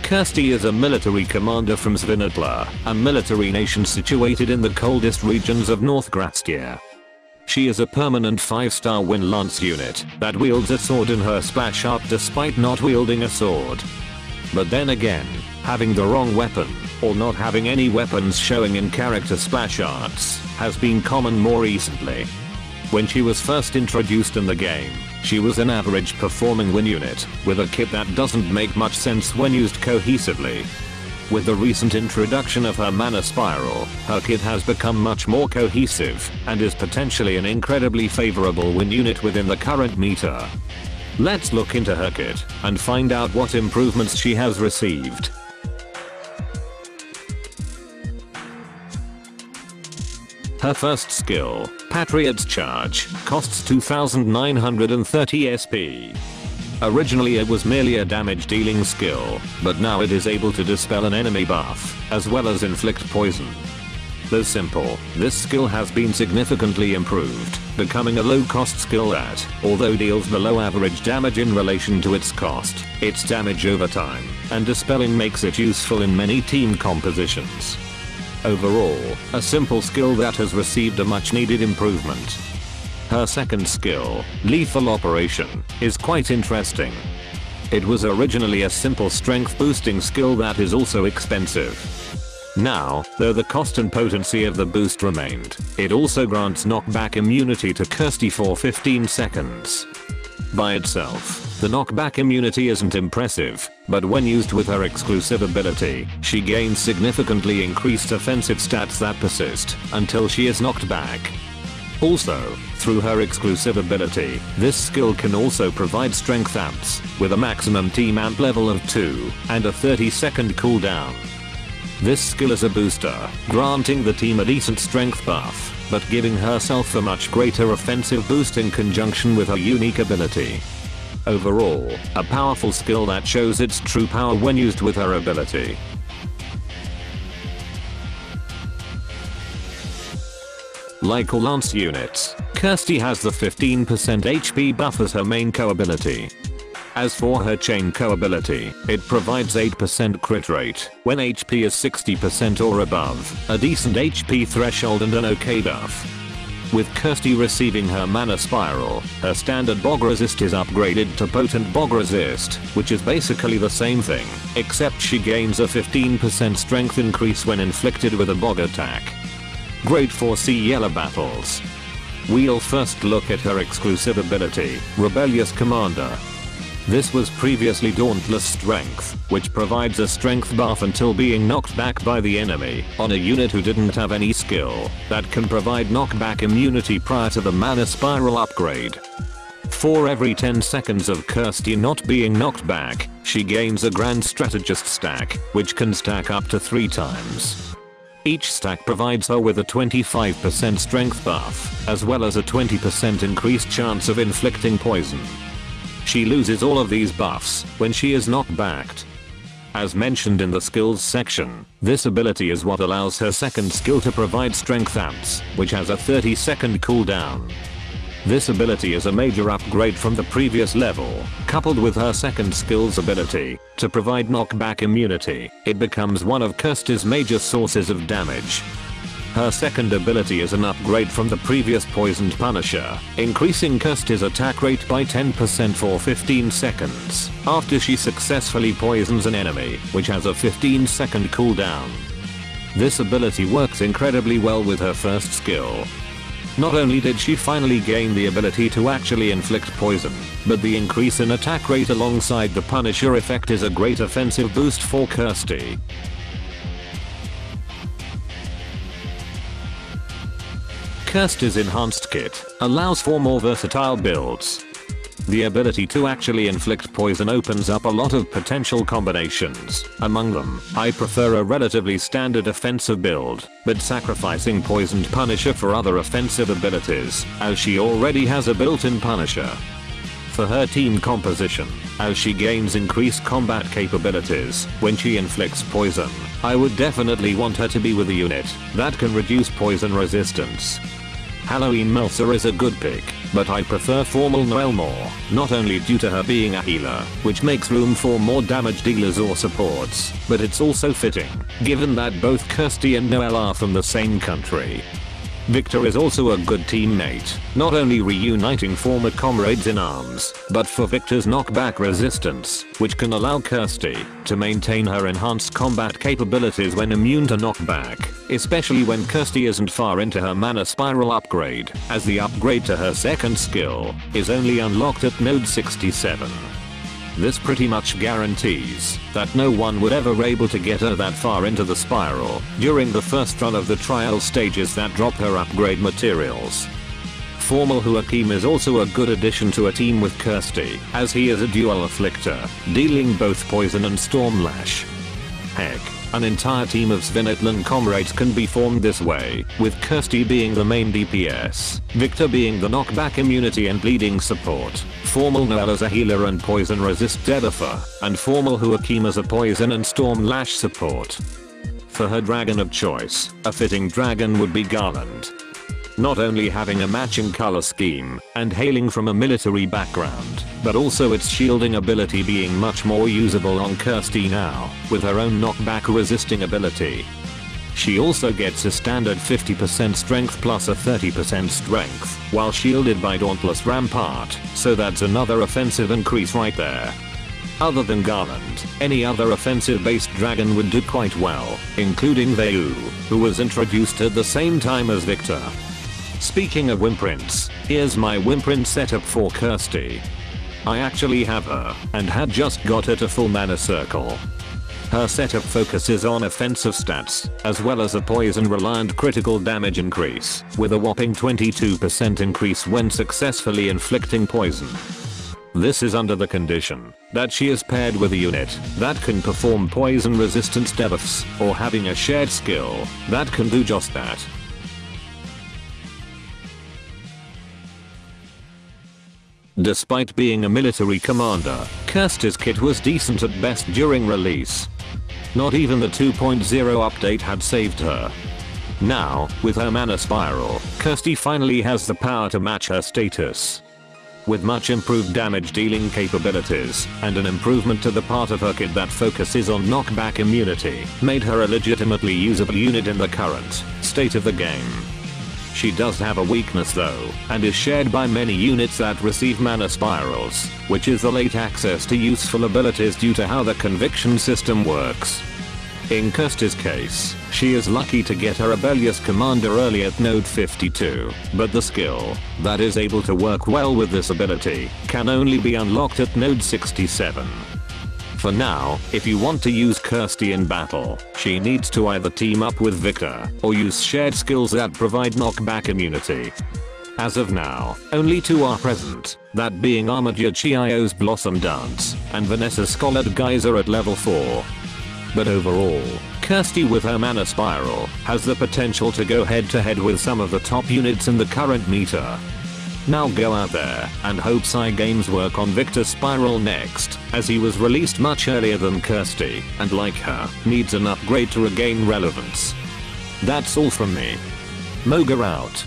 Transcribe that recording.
Kirsty is a military commander from Svinatla, a military nation situated in the coldest regions of North Gratskia. She is a permanent 5-star Wind Lance unit that wields a sword in her splash art despite not wielding a sword. But then again, having the wrong weapon, or not having any weapons showing in character splash arts, has been common more recently. When she was first introduced in the game, she was an average performing Win unit, with a kit that doesn't make much sense when used cohesively. With the recent introduction of her mana spiral, her kit has become much more cohesive, and is potentially an incredibly favorable Win unit within the current meta. Let's look into her kit, and find out what improvements she has received. Her first skill, Patriot's Charge, costs 2930 SP. Originally it was merely a damage dealing skill, but now it is able to dispel an enemy buff, as well as inflict poison. Though simple, this skill has been significantly improved, becoming a low cost skill that, although deals below average damage in relation to its cost, its damage over time, and dispelling makes it useful in many team compositions. Overall, a simple skill that has received a much needed improvement. Her second skill, Lethal Operation, is quite interesting. It was originally a simple strength boosting skill that is also expensive. Now, though the cost and potency of the boost remained, it also grants knockback immunity to Kirsty for 15 seconds. By itself, the knockback immunity isn't impressive, but when used with her exclusive ability, she gains significantly increased offensive stats that persist until she is knocked back. Also, through her exclusive ability, this skill can also provide strength amps, with a maximum team amp level of 2, and a 30-second cooldown. This skill is a booster, granting the team a decent strength buff, but giving herself a much greater offensive boost in conjunction with her unique ability. Overall, a powerful skill that shows its true power when used with her ability. Like all Lance units, Kirsty has the 15% HP buff as her main co-ability. As for her chain co-ability, it provides 8% crit rate when HP is 60% or above, a decent HP threshold and an okay buff. With Kirsty receiving her mana spiral, her standard bog resist is upgraded to potent bog resist, which is basically the same thing, except she gains a 15% strength increase when inflicted with a bog attack. Great for Sea Yellow battles. We'll first look at her exclusive ability, Rebellious Commander. This was previously Dauntless Strength, which provides a strength buff until being knocked back by the enemy on a unit who didn't have any skill that can provide knockback immunity prior to the mana spiral upgrade. For every 10 seconds of Kirsty not being knocked back, she gains a Grand Strategist stack, which can stack up to 3 times. Each stack provides her with a 25% strength buff, as well as a 20% increased chance of inflicting poison. She loses all of these buffs when she is knocked back. As mentioned in the skills section, this ability is what allows her second skill to provide strength amps, which has a 30-second cooldown. This ability is a major upgrade from the previous level, coupled with her second skill's ability to provide knockback immunity. It becomes one of Kirsty's major sources of damage. Her second ability is an upgrade from the previous Poisoned Punisher, increasing Kirsty's attack rate by 10% for 15 seconds after she successfully poisons an enemy, which has a 15-second cooldown. This ability works incredibly well with her first skill. Not only did she finally gain the ability to actually inflict poison, but the increase in attack rate alongside the Punisher effect is a great offensive boost for Kirsty. Kirsty's Enhanced Kit allows for more versatile builds. The ability to actually inflict poison opens up a lot of potential combinations. Among them, I prefer a relatively standard offensive build, but sacrificing Poisoned Punisher for other offensive abilities, as she already has a built-in Punisher. For her team composition, as she gains increased combat capabilities when she inflicts poison, I would definitely want her to be with a unit that can reduce poison resistance. Halloween Melsa is a good pick. but I prefer Formal Noelle more, not only due to her being a healer, which makes room for more damage dealers or supports, but it's also fitting, given that both Kirsty and Noelle are from the same country. Victor is also a good teammate, not only reuniting former comrades in arms, but for Victor's knockback resistance, which can allow Kirsty to maintain her enhanced combat capabilities when immune to knockback, especially when Kirsty isn't far into her mana spiral upgrade, as the upgrade to her second skill is only unlocked at node 67. This pretty much guarantees that no one would ever able to get her that far into the spiral during the first run of the trial stages that drop her upgrade materials. Formal Joachim is also a good addition to a team with Kirsty, as he is a dual afflictor, dealing both poison and storm lash. Heck, an entire team of Svinetland comrades can be formed this way, with Kirsty being the main DPS, Victor being the knockback immunity and bleeding support, Formal Noelle as a healer and poison resist debuffer, and Formal Joachim as a poison and storm lash support. For her dragon of choice, a fitting dragon would be Garland. Not only having a matching color scheme and hailing from a military background, but also its shielding ability being much more usable on Kirsty now, with her own knockback resisting ability. She also gets a standard 50% strength plus a 30% strength, while shielded by Dauntless Rampart, so that's another offensive increase right there. Other than Garland, any other offensive based dragon would do quite well, including Vayu, who was introduced at the same time as Victor. Speaking of Wimprints, here's my Wimprint setup for Kirsty. I actually have her, and had just got her to full mana circle. Her setup focuses on offensive stats, as well as a poison reliant critical damage increase, with a whopping 22% increase when successfully inflicting poison. This is under the condition that she is paired with a unit that can perform poison resistance debuffs, or having a shared skill that can do just that. Despite being a military commander, Kirsty's kit was decent at best during release. Not even the 2.0 update had saved her. Now, with her mana spiral, Kirsty finally has the power to match her status. With much improved damage dealing capabilities, and an improvement to the part of her kit that focuses on knockback immunity, made her a legitimately usable unit in the current state of the game. She does have a weakness though, and is shared by many units that receive mana spirals, which is the late access to useful abilities due to how the conviction system works. In Kirsty's case, she is lucky to get her rebellious commander early at node 52, but the skill that is able to work well with this ability can only be unlocked at node 67. For now, if you want to use Kirsty in battle, she needs to either team up with Victor, or use shared skills that provide knockback immunity. As of now, only two are present, that being Armature Chiio's Blossom Dance, and Vanessa's Scholard Geyser at level 4. But overall, Kirsty with her mana spiral has the potential to go head to head with some of the top units in the current meta. Now go out there and hope Cygames work on Victor's spiral next, as he was released much earlier than Kirsty, and like her, needs an upgrade to regain relevance. That's all from me. Moga out.